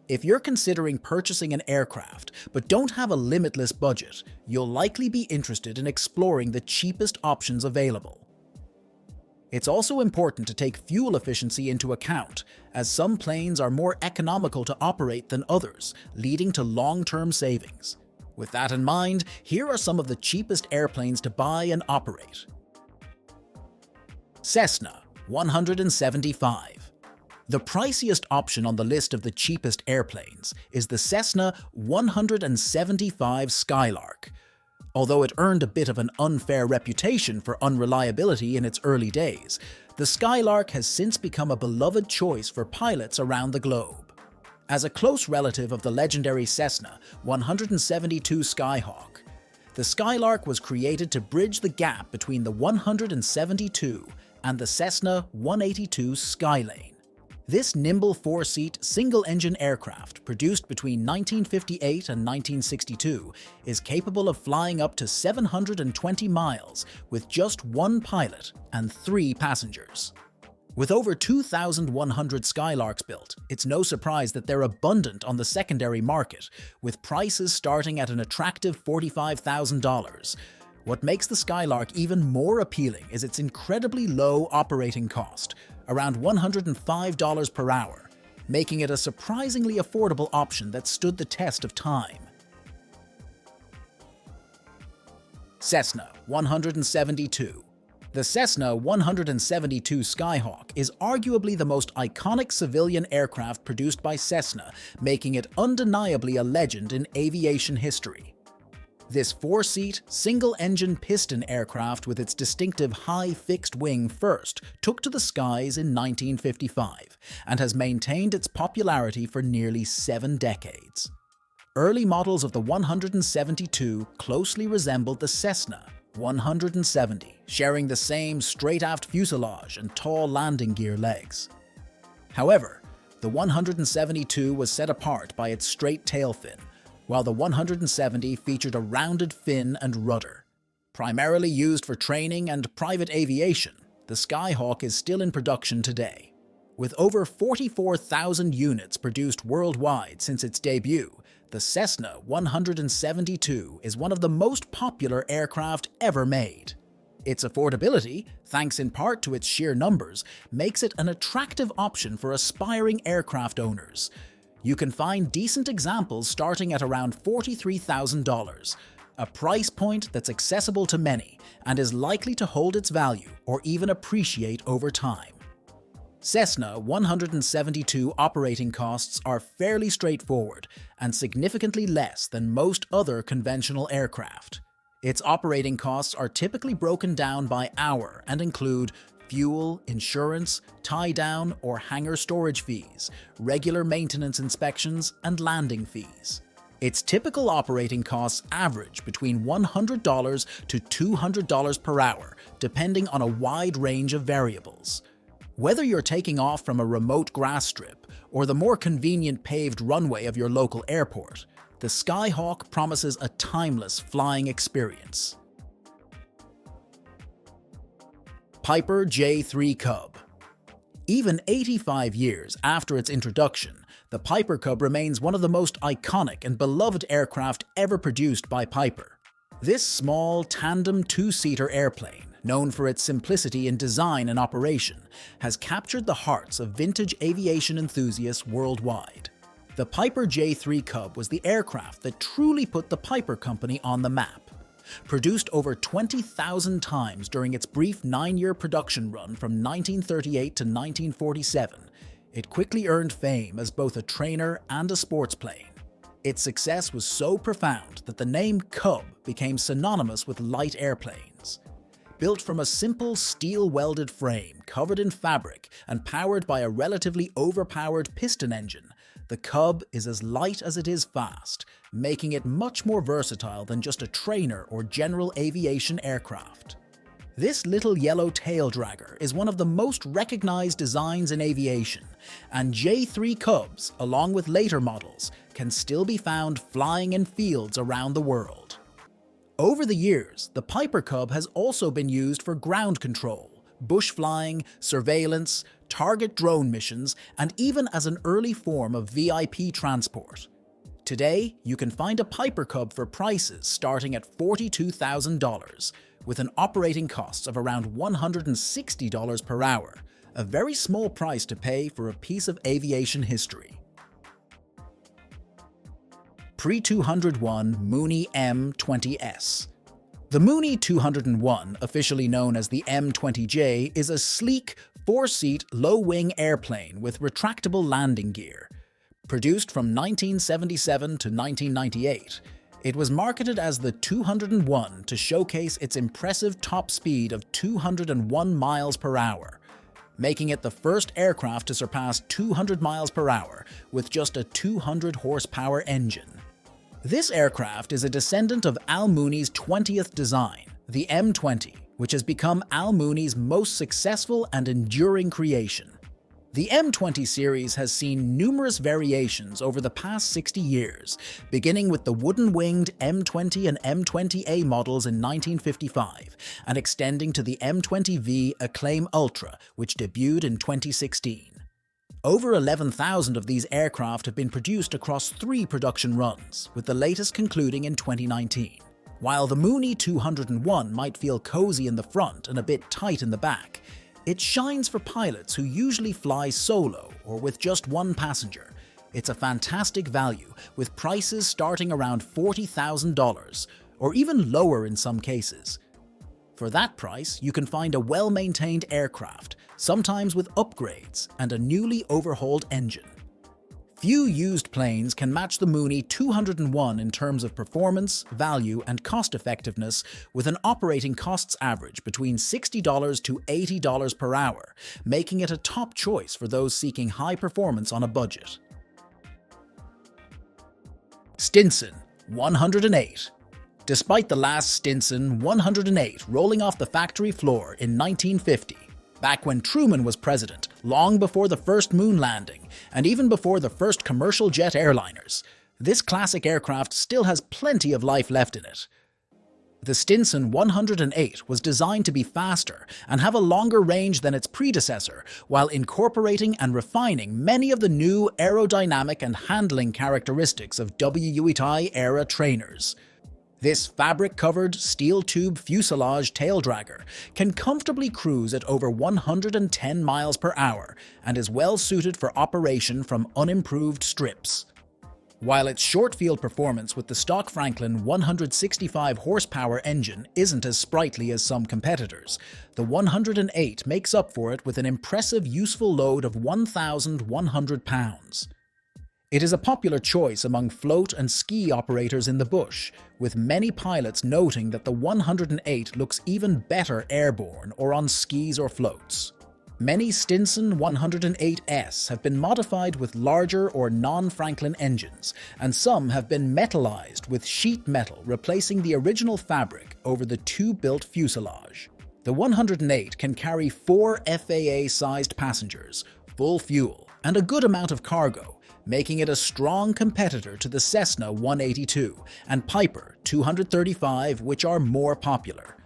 If you're considering purchasing an aircraft but don't have a limitless budget, you'll likely be interested in exploring the cheapest options available. It's also important to take fuel efficiency into account, as some planes are more economical to operate than others, leading to long-term savings. With that in mind, here are some of the cheapest airplanes to buy and operate. Cessna 175. The priciest option on the list of the cheapest airplanes is the Cessna 175 Skylark. Although it earned a bit of an unfair reputation for unreliability in its early days, the Skylark has since become a beloved choice for pilots around the globe. As a close relative of the legendary Cessna 172 Skyhawk, the Skylark was created to bridge the gap between the 172 and the Cessna 182 Skylane. This nimble four-seat, single-engine aircraft, produced between 1958 and 1962, is capable of flying up to 720 miles with just one pilot and 3 passengers. With over 2,100 Skylarks built, it's no surprise that they're abundant on the secondary market, with prices starting at an attractive $45,000. What makes the Skylark even more appealing is its incredibly low operating cost, around $105 per hour, making it a surprisingly affordable option that stood the test of time. Cessna 172. The Cessna 172 Skyhawk is arguably the most iconic civilian aircraft produced by Cessna, making it undeniably a legend in aviation history. This four-seat, single-engine piston aircraft with its distinctive high fixed-wing first took to the skies in 1955 and has maintained its popularity for nearly 7 decades. Early models of the 172 closely resembled the Cessna 170, sharing the same straight-aft fuselage and tall landing gear legs. However, the 172 was set apart by its straight tail fin, while the 170 featured a rounded fin and rudder. Primarily used for training and private aviation, the Skyhawk is still in production today. With over 44,000 units produced worldwide since its debut, the Cessna 172 is one of the most popular aircraft ever made. Its affordability, thanks in part to its sheer numbers, makes it an attractive option for aspiring aircraft owners. You can find decent examples starting at around $43,000, a price point that's accessible to many and is likely to hold its value or even appreciate over time. Cessna 172 operating costs are fairly straightforward and significantly less than most other conventional aircraft. Its operating costs are typically broken down by hour and include fuel, insurance, tie-down or hangar storage fees, regular maintenance inspections, and landing fees. Its typical operating costs average between $100 to $200 per hour, depending on a wide range of variables. Whether you're taking off from a remote grass strip or the more convenient paved runway of your local airport, the Skyhawk promises a timeless flying experience. Piper J3 Cub. Even 85 years after its introduction, the Piper Cub remains one of the most iconic and beloved aircraft ever produced by Piper. This small, tandem two-seater airplane, known for its simplicity in design and operation, has captured the hearts of vintage aviation enthusiasts worldwide. The Piper J3 Cub was the aircraft that truly put the Piper Company on the map. Produced over 20,000 times during its brief 9-year production run from 1938 to 1947, it quickly earned fame as both a trainer and a sports plane. Its success was so profound that the name Cub became synonymous with light airplanes. Built from a simple steel-welded frame covered in fabric and powered by a relatively overpowered piston engine, the Cub is as light as it is fast, making it much more versatile than just a trainer or general aviation aircraft. This little yellow tail dragger is one of the most recognized designs in aviation, and J3 Cubs, along with later models, can still be found flying in fields around the world. Over the years, the Piper Cub has also been used for ground control, bush flying, surveillance, target drone missions, and even as an early form of VIP transport. Today, you can find a Piper Cub for prices starting at $42,000, with an operating cost of around $160 per hour, a very small price to pay for a piece of aviation history. Pre-201 Mooney M20S. The Mooney 201, officially known as the M20J, is a sleek, four-seat, low-wing airplane with retractable landing gear. Produced from 1977 to 1998, it was marketed as the 201 to showcase its impressive top speed of 201 miles per hour, making it the first aircraft to surpass 200 miles per hour with just a 200 horsepower engine. This aircraft is a descendant of Al Mooney's 20th design, the M20, which has become Al Mooney's most successful and enduring creation. The M20 series has seen numerous variations over the past 60 years, beginning with the wooden-winged M20 and M20A models in 1955, and extending to the M20V Acclaim Ultra, which debuted in 2016. Over 11,000 of these aircraft have been produced across 3 production runs, with the latest concluding in 2019. While the Mooney 201 might feel cozy in the front and a bit tight in the back, it shines for pilots who usually fly solo or with just one passenger. It's a fantastic value, with prices starting around $40,000, or even lower in some cases. For that price, you can find a well-maintained aircraft, sometimes with upgrades and a newly overhauled engine. Few used planes can match the Mooney 201 in terms of performance, value, and cost-effectiveness, with an operating costs average between $60 to $80 per hour, making it a top choice for those seeking high performance on a budget. Stinson 108. Despite the last Stinson 108 rolling off the factory floor in 1950, back when Truman was president, long before the first moon landing, and even before the first commercial jet airliners, this classic aircraft still has plenty of life left in it. The Stinson 108 was designed to be faster and have a longer range than its predecessor, while incorporating and refining many of the new aerodynamic and handling characteristics of WUEI-era trainers. This fabric-covered, steel-tube fuselage taildragger can comfortably cruise at over 110 miles per hour and is well-suited for operation from unimproved strips. While its short-field performance with the stock Franklin 165 horsepower engine isn't as sprightly as some competitors, the 108 makes up for it with an impressive useful load of 1,100 pounds. It is a popular choice among float and ski operators in the bush, with many pilots noting that the 108 looks even better airborne or on skis or floats. Many Stinson 108S have been modified with larger or non-Franklin engines, and some have been metallized with sheet metal replacing the original fabric over the two-built fuselage. The 108 can carry 4 FAA-sized passengers, full fuel, and a good amount of cargo, making it a strong competitor to the Cessna 182 and Piper 235, which are more popular.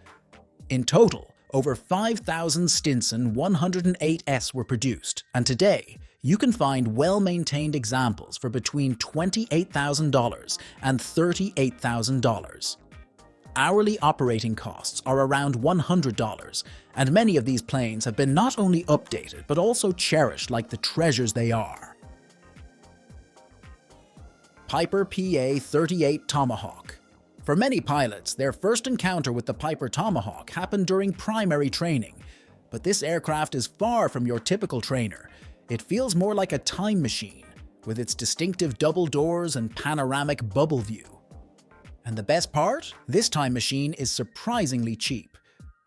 In total, over 5,000 Stinson 108S were produced, and today, you can find well-maintained examples for between $28,000 and $38,000. Hourly operating costs are around $100, and many of these planes have been not only updated but also cherished like the treasures they are. Piper PA-38 Tomahawk. For many pilots, their first encounter with the Piper Tomahawk happened during primary training, but this aircraft is far from your typical trainer. It feels more like a time machine, with its distinctive double doors and panoramic bubble view. And the best part? This time machine is surprisingly cheap.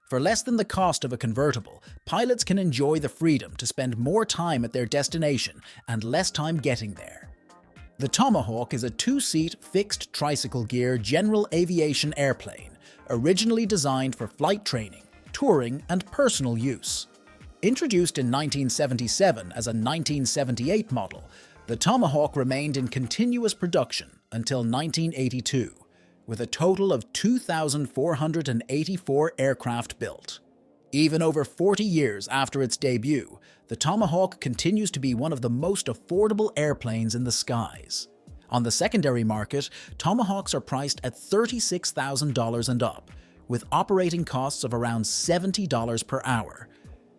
For less than the cost of a convertible, pilots can enjoy the freedom to spend more time at their destination and less time getting there. The Tomahawk is a 2-seat fixed tricycle gear general aviation airplane, originally designed for flight training, touring, and personal use. Introduced in 1977 as a 1978 model, the Tomahawk remained in continuous production until 1982, with a total of 2,484 aircraft built. Even over 40 years after its debut, the Tomahawk continues to be one of the most affordable airplanes in the skies. On the secondary market, Tomahawks are priced at $36,000 and up, with operating costs of around $70 per hour.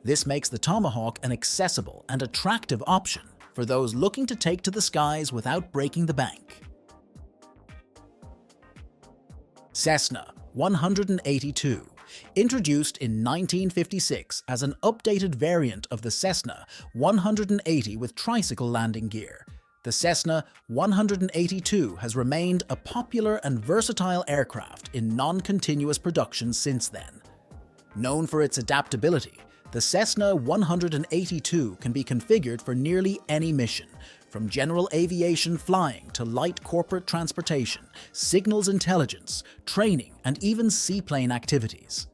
This makes the Tomahawk an accessible and attractive option for those looking to take to the skies without breaking the bank. Cessna 182. Introduced in 1956 as an updated variant of the Cessna 180 with tricycle landing gear, the Cessna 182 has remained a popular and versatile aircraft in non-continuous production since then. Known for its adaptability, the Cessna 182 can be configured for nearly any mission, from general aviation flying to light corporate transportation, signals intelligence, training, and even seaplane activities.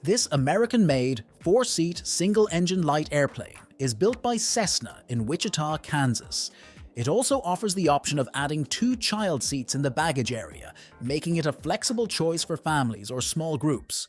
This American-made, 4-seat, single-engine light airplane is built by Cessna in Wichita, Kansas. It also offers the option of adding 2 child seats in the baggage area, making it a flexible choice for families or small groups.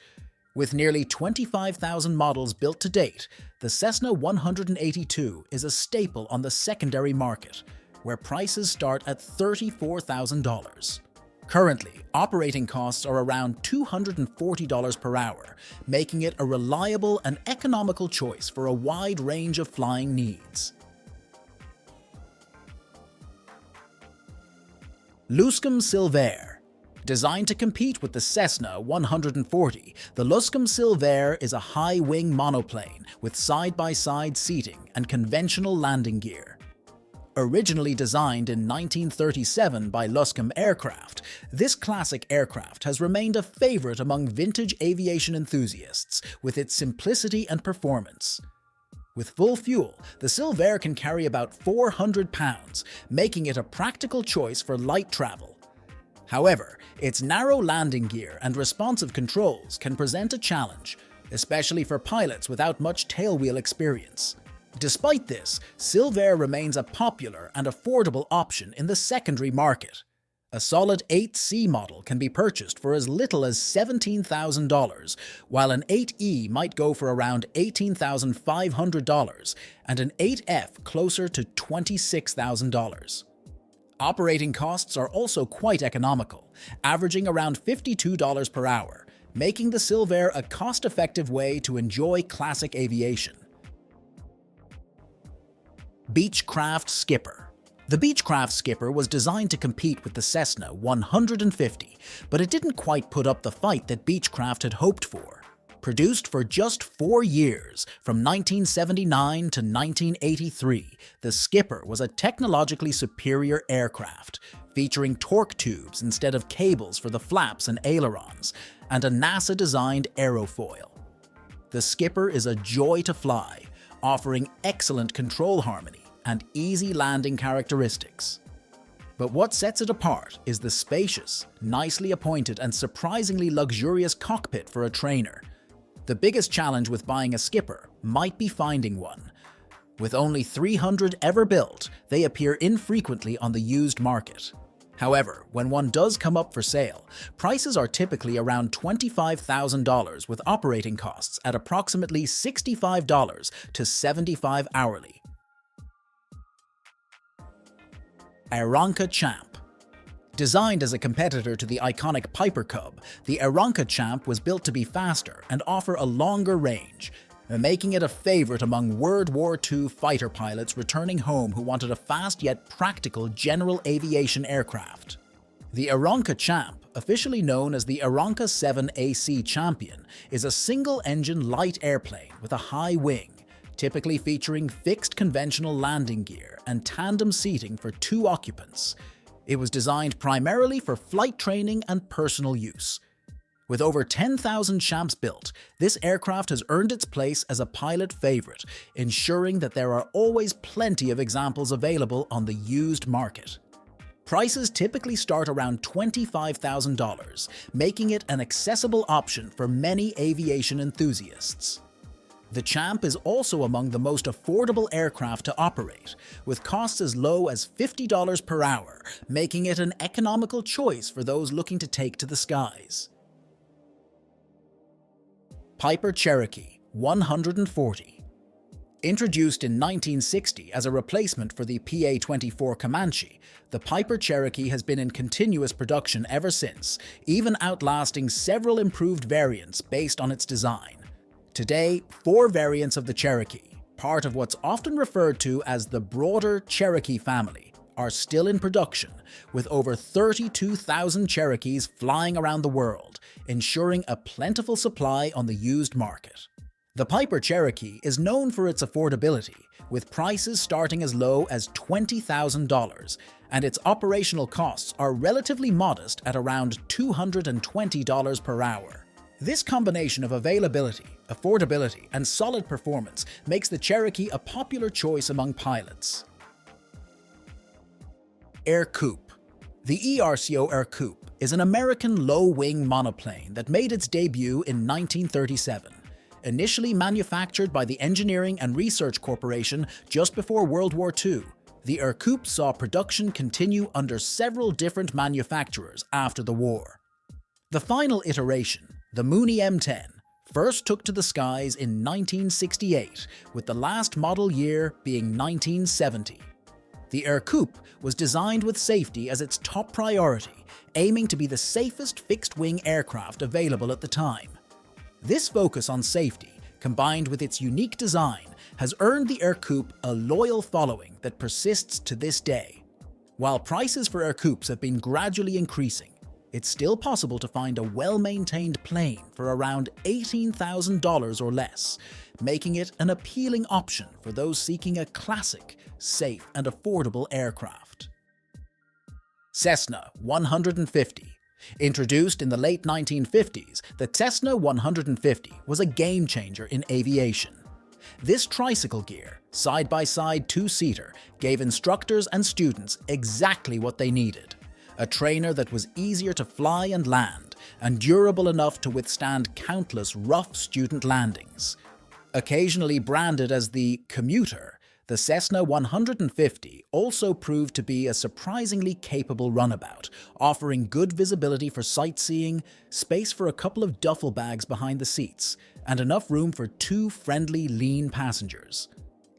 With nearly 25,000 models built to date, the Cessna 182 is a staple on the secondary market, where prices start at $34,000. Currently, operating costs are around $240 per hour, making it a reliable and economical choice for a wide range of flying needs. Luscombe Silver. Designed to compete with the Cessna 140, the Luscombe Silver is a high-wing monoplane with side-by-side seating and conventional landing gear. Originally designed in 1937 by Luscombe Aircraft, this classic aircraft has remained a favorite among vintage aviation enthusiasts with its simplicity and performance. With full fuel, the Silver can carry about 400 pounds, making it a practical choice for light travel. However, its narrow landing gear and responsive controls can present a challenge, especially for pilots without much tailwheel experience. Despite this, Silver remains a popular and affordable option in the secondary market. A solid 8C model can be purchased for as little as $17,000, while an 8E might go for around $18,500 and an 8F closer to $26,000. Operating costs are also quite economical, averaging around $52 per hour, making the Silver a cost-effective way to enjoy classic aviation. Beechcraft Skipper. The Beechcraft Skipper was designed to compete with the Cessna 150, but it didn't quite put up the fight that Beechcraft had hoped for. Produced for just 4 years, from 1979 to 1983, the Skipper was a technologically superior aircraft, featuring torque tubes instead of cables for the flaps and ailerons, and a NASA-designed aerofoil. The Skipper is a joy to fly, offering excellent control harmony and easy landing characteristics. But what sets it apart is the spacious, nicely appointed, and surprisingly luxurious cockpit for a trainer. The biggest challenge with buying a Skipper might be finding one. With only 300 ever built, they appear infrequently on the used market. However, when one does come up for sale, prices are typically around $25,000 with operating costs at approximately $65 to $75 hourly. Aeronca Champ. Designed as a competitor to the iconic Piper Cub, the Aeronca Champ was built to be faster and offer a longer range, making it a favorite among World War II fighter pilots returning home who wanted a fast yet practical general aviation aircraft. The Aeronca Champ, officially known as the Aeronca 7 AC Champion, is a single-engine light airplane with a high wing, typically featuring fixed conventional landing gear and tandem seating for 2 occupants. It was designed primarily for flight training and personal use. With over 10,000 Champs built, this aircraft has earned its place as a pilot favorite, ensuring that there are always plenty of examples available on the used market. Prices typically start around $25,000, making it an accessible option for many aviation enthusiasts. The Champ is also among the most affordable aircraft to operate, with costs as low as $50 per hour, making it an economical choice for those looking to take to the skies. Piper Cherokee 140. Introduced in 1960 as a replacement for the PA-24 Comanche, the Piper Cherokee has been in continuous production ever since, even outlasting several improved variants based on its design. Today, 4 variants of the Cherokee, part of what's often referred to as the broader Cherokee family, are still in production, with over 32,000 Cherokees flying around the world, ensuring a plentiful supply on the used market. The Piper Cherokee is known for its affordability, with prices starting as low as $20,000, and its operational costs are relatively modest at around $220 per hour. This combination of availability, affordability, and solid performance makes the Cherokee a popular choice among pilots. Air Coupe. The ERCO Air Coupe is an American low-wing monoplane that made its debut in 1937. Initially manufactured by the Engineering and Research Corporation just before World War II, the Air Coupe saw production continue under several different manufacturers after the war. The final iteration, the Mooney M10, first took to the skies in 1968, with the last model year being 1970. The Air Coupe was designed with safety as its top priority, aiming to be the safest fixed-wing aircraft available at the time. This focus on safety, combined with its unique design, has earned the Air Coupe a loyal following that persists to this day. While prices for Air Coupes have been gradually increasing, it's still possible to find a well-maintained plane for around $18,000 or less, making it an appealing option for those seeking a classic, safe, and affordable aircraft. Cessna 150. Introduced in the late 1950s, the Cessna 150 was a game-changer in aviation. This tricycle gear, side-by-side two-seater, gave instructors and students exactly what they needed. A trainer that was easier to fly and land, and durable enough to withstand countless rough student landings. Occasionally branded as the commuter, the Cessna 150 also proved to be a surprisingly capable runabout, offering good visibility for sightseeing, space for a couple of duffel bags behind the seats, and enough room for 2 friendly, lean passengers.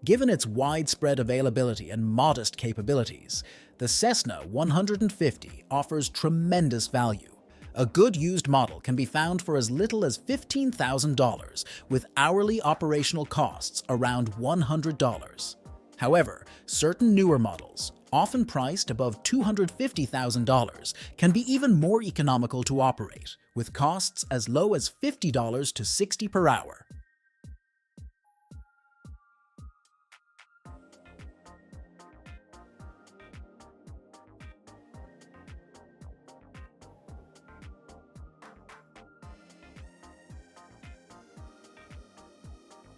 Given its widespread availability and modest capabilities, the Cessna 150 offers tremendous value. A good used model can be found for as little as $15,000, with hourly operational costs around $100. However, certain newer models, often priced above $250,000, can be even more economical to operate, with costs as low as $50 to $60 per hour.